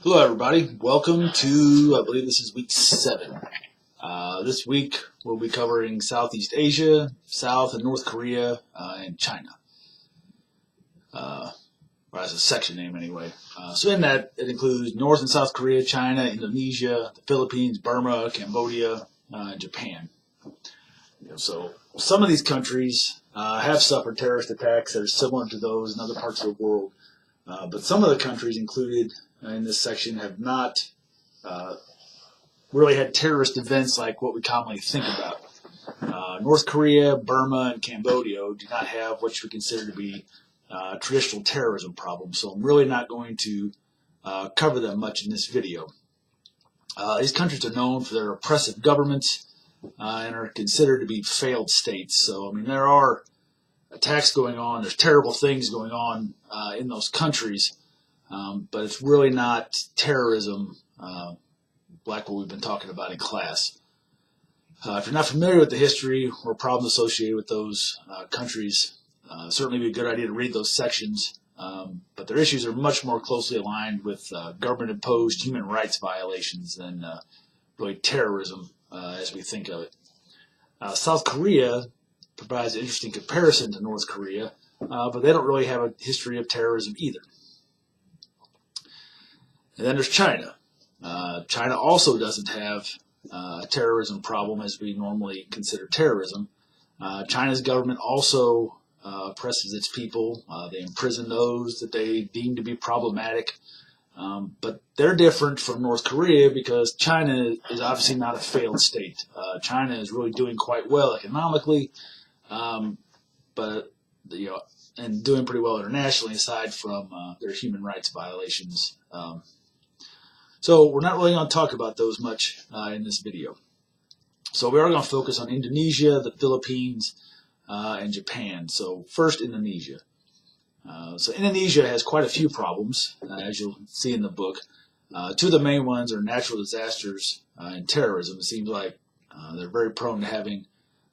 Hello, everybody. Welcome to, I believe this is week 7. This week, we'll be covering Southeast Asia, South and North Korea, and China. Or as a section name, anyway. So in that, it includes North and South Korea, China, Indonesia, the Philippines, Burma, Cambodia, and Japan. So some of these countries have suffered terrorist attacks that are similar to those in other parts of the world. But some of the countries included in this section have not really had terrorist events like what we commonly think about. North Korea, Burma, and Cambodia do not have what we consider to be traditional terrorism problems, so I'm really not going to cover them much in this video. These countries are known for their oppressive governments and are considered to be failed states. So, I mean, there are attacks going on, there's terrible things going on in those countries, but it's really not terrorism like what we've been talking about in class. If you're not familiar with the history or problems associated with those countries, certainly be a good idea to read those sections, but their issues are much more closely aligned with government-imposed human rights violations than really terrorism as we think of it. South Korea provides an interesting comparison to North Korea, but they don't really have a history of terrorism either. And then there's China. China also doesn't have a terrorism problem as we normally consider terrorism. China's government also oppresses its people. They imprison those that they deem to be problematic. But they're different from North Korea because China is obviously not a failed state. China is really doing quite well economically, but and doing pretty well internationally aside from their human rights violations. So we're not really going to talk about those much in this video. So we are going to focus on Indonesia, the Philippines, and Japan. So first, Indonesia. So Indonesia has quite a few problems, as you'll see in the book. Two of the main ones are natural disasters and terrorism. It seems like they're very prone to having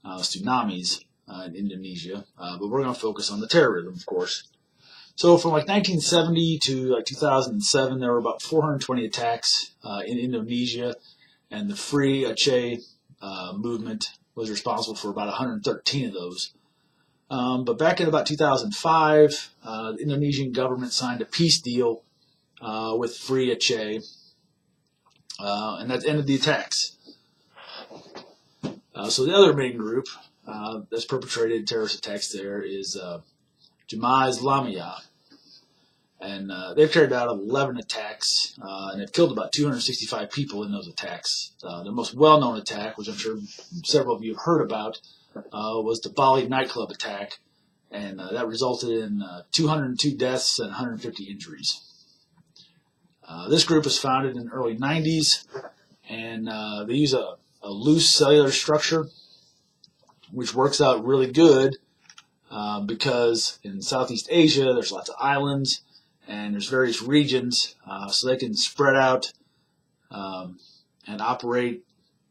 tsunamis in Indonesia, but we're going to focus on the terrorism, of course. So from like 1970 to like 2007, there were about 420 attacks in Indonesia, and the Free Aceh movement was responsible for about 113 of those. But back in about 2005, the Indonesian government signed a peace deal with Free Aceh, and that ended the attacks. So the other main group that's perpetrated terrorist attacks there is Jemaah Islamiyah, and they've carried out 11 attacks, and they've killed about 265 people in those attacks. The most well-known attack, which I'm sure several of you have heard about, was the Bali nightclub attack, and that resulted in 202 deaths and 150 injuries. This group was founded in the early 90s, and they use a loose cellular structure, which works out really good because in Southeast Asia there's lots of islands and there's various regions, so they can spread out and operate,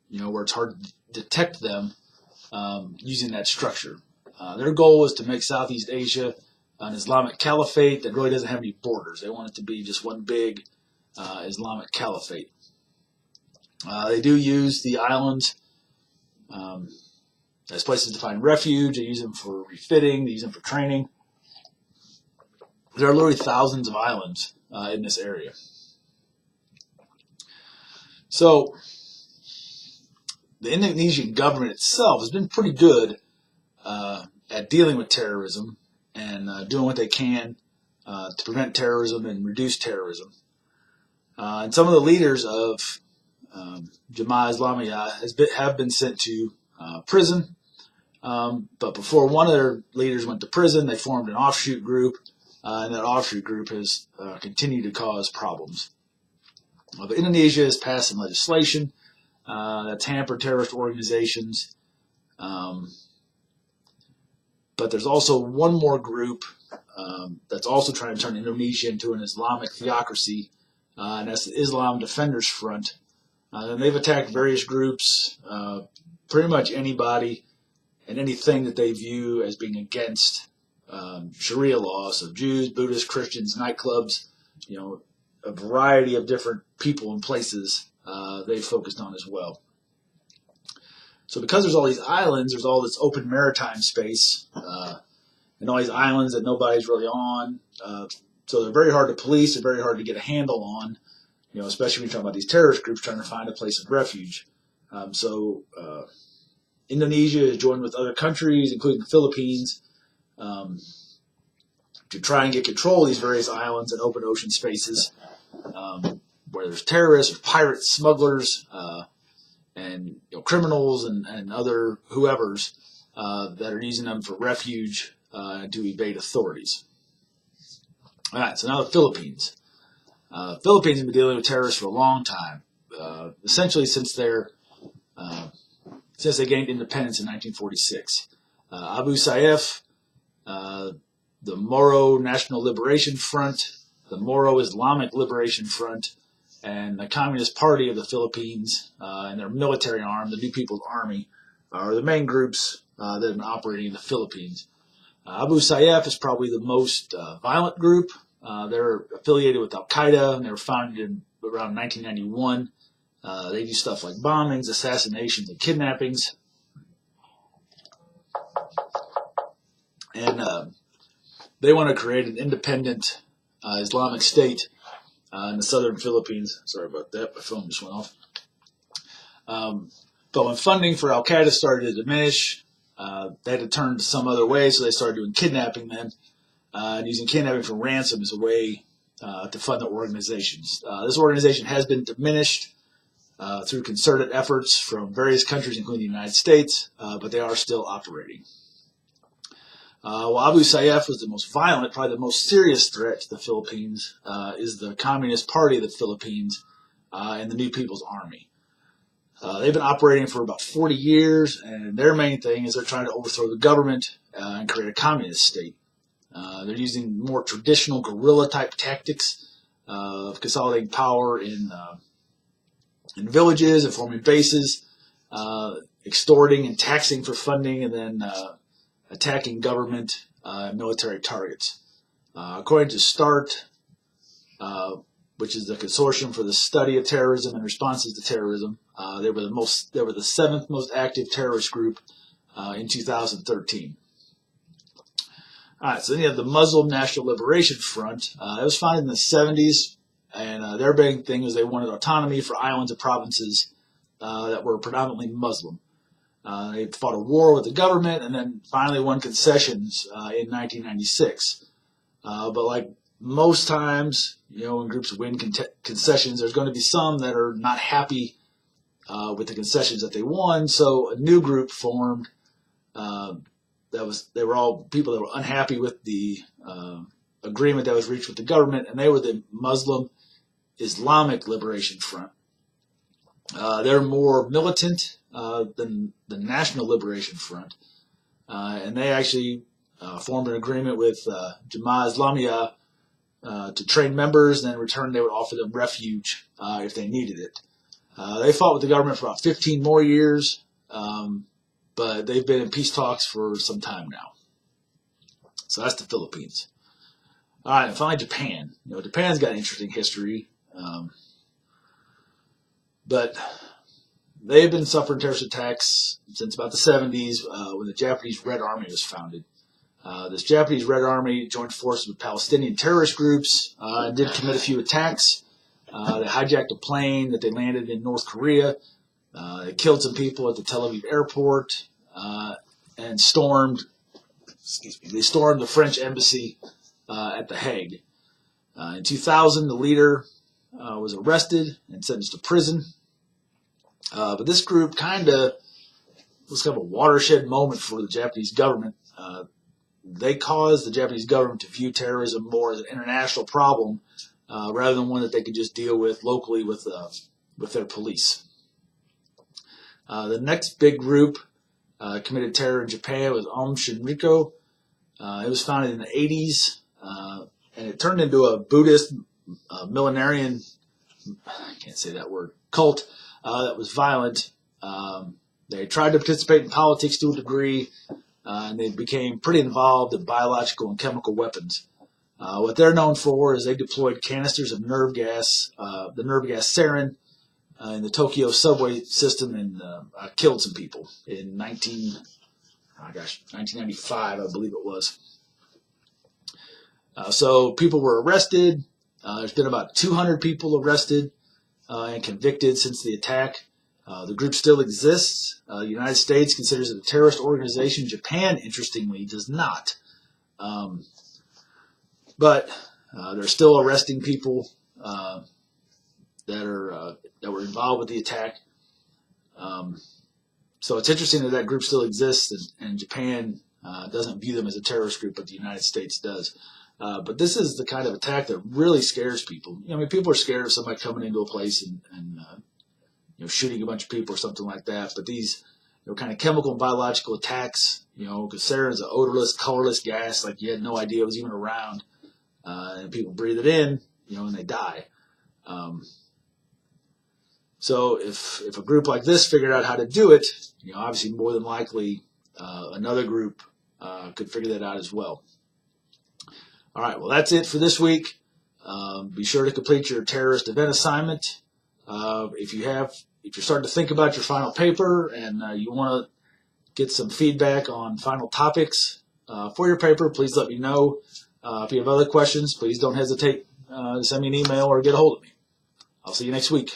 where it's hard to detect them using that structure. Their goal is to make Southeast Asia an Islamic caliphate that really doesn't have any borders. They want it to be just one big Islamic caliphate. They do use the islands as places to find refuge. They use them for refitting. They use them for training. There are literally thousands of islands in this area. So the Indonesian government itself has been pretty good at dealing with terrorism and doing what they can to prevent terrorism and reduce terrorism. And some of the leaders of Jemaah Islamiyah have been sent to prison. But before one of their leaders went to prison, they formed an offshoot group, and that offshoot group has continued to cause problems. But Indonesia has passed some legislation that's hampered terrorist organizations. But there's also one more group that's also trying to turn Indonesia into an Islamic theocracy, and that's the Islam Defenders Front. And they've attacked various groups, pretty much anybody and anything that they view as being against Sharia law, so Jews, Buddhists, Christians, nightclubs, a variety of different people and places they focused on as well. So because there's all these islands, there's all this open maritime space, and all these islands that nobody's really on. So they're very hard to police. They're very hard to get a handle on, especially when you're talking about these terrorist groups trying to find a place of refuge. So Indonesia is joined with other countries, including the Philippines, to try and get control of these various islands and open ocean spaces where there's terrorists, pirates, smugglers, and criminals and other whoever's that are using them for refuge to evade authorities. All right, so now the Philippines. Philippines have been dealing with terrorists for a long time, essentially since they gained independence in 1946. Abu Sayyaf, the Moro National Liberation Front, the Moro Islamic Liberation Front, and the Communist Party of the Philippines and their military arm, the New People's Army, are the main groups that have been operating in the Philippines. Abu Sayyaf is probably the most violent group. They're affiliated with Al-Qaeda, and they were founded in around 1991. They do stuff like bombings, assassinations, and kidnappings. And they want to create an independent Islamic state in the southern Philippines. Sorry about that, my phone just went off. But when funding for Al-Qaeda started to diminish, they had to turn to some other way, so they started doing kidnapping then, and using kidnapping for ransom as a way to fund the organizations. This organization has been diminished through concerted efforts from various countries, including the United States, but they are still operating. While Abu Sayyaf was the most violent, probably the most serious threat to the Philippines is the Communist Party of the Philippines and the New People's Army. They've been operating for about 40 years, and their main thing is they're trying to overthrow the government and create a communist state. They're using more traditional guerrilla-type tactics of consolidating power in villages and forming bases, extorting and taxing for funding, and then attacking government and military targets. According to START, which is the Consortium for the Study of Terrorism and Responses to Terrorism, they were the seventh most active terrorist group in 2013. All right, so then you have the Muslim National Liberation Front. It was founded in the 70s, and their big thing was they wanted autonomy for islands and provinces that were predominantly Muslim. They fought a war with the government and then finally won concessions in 1996. But like most times, when groups win concessions, there's going to be some that are not happy with the concessions that they won. So a new group formed. They were all people that were unhappy with the agreement that was reached with the government, and they were the Muslim Islamic Liberation Front. They're more militant than the National Liberation Front, and they actually formed an agreement with Jamaat Islamiyah to train members, and then in return they would offer them refuge if they needed it. They fought with the government for about 15 more years, but they've been in peace talks for some time now. So that's the Philippines. All right, and finally Japan. Japan's got an interesting history, but they've been suffering terrorist attacks since about the 70s when the Japanese Red Army was founded. This Japanese Red Army joined forces with Palestinian terrorist groups and did commit a few attacks. They hijacked a plane that they landed in North Korea. They killed some people at the Tel Aviv airport and stormed the French embassy at The Hague. In 2000, the leader was arrested and sentenced to prison. But this group was kind of a watershed moment for the Japanese government. They caused the Japanese government to view terrorism more as an international problem rather than one that they could just deal with locally with their police. The next big group committed terror in Japan was Aum Shinrikyo. It was founded in the 80s, and it turned into a Buddhist millenarian, I can't say that word, cult that was violent. They tried to participate in politics to a degree, and they became pretty involved in biological and chemical weapons. What they're known for is they deployed canisters of nerve gas, the nerve gas sarin, in the Tokyo subway system and killed some people in 1995, I believe it was. So people were arrested. There's been about 200 people arrested and convicted since the attack. The group still exists. The United States considers it a terrorist organization. Japan, interestingly, does not. But they're still arresting people that were involved with the attack. So it's interesting that group still exists, and Japan doesn't view them as a terrorist group, but the United States does. But this is the kind of attack that really scares people. I mean, people are scared of somebody coming into a place and shooting a bunch of people or something like that. But these kind of chemical and biological attacks, because sarin is an odorless, colorless gas, like you had no idea it was even around, and people breathe it in, and they die. So if a group like this figured out how to do it, obviously more than likely another group could figure that out as well. All right, well, that's it for this week. Be sure to complete your terrorist event assignment. If you're starting to think about your final paper and you want to get some feedback on final topics for your paper, please let me know. If you have other questions, please don't hesitate to send me an email or get a hold of me. I'll see you next week.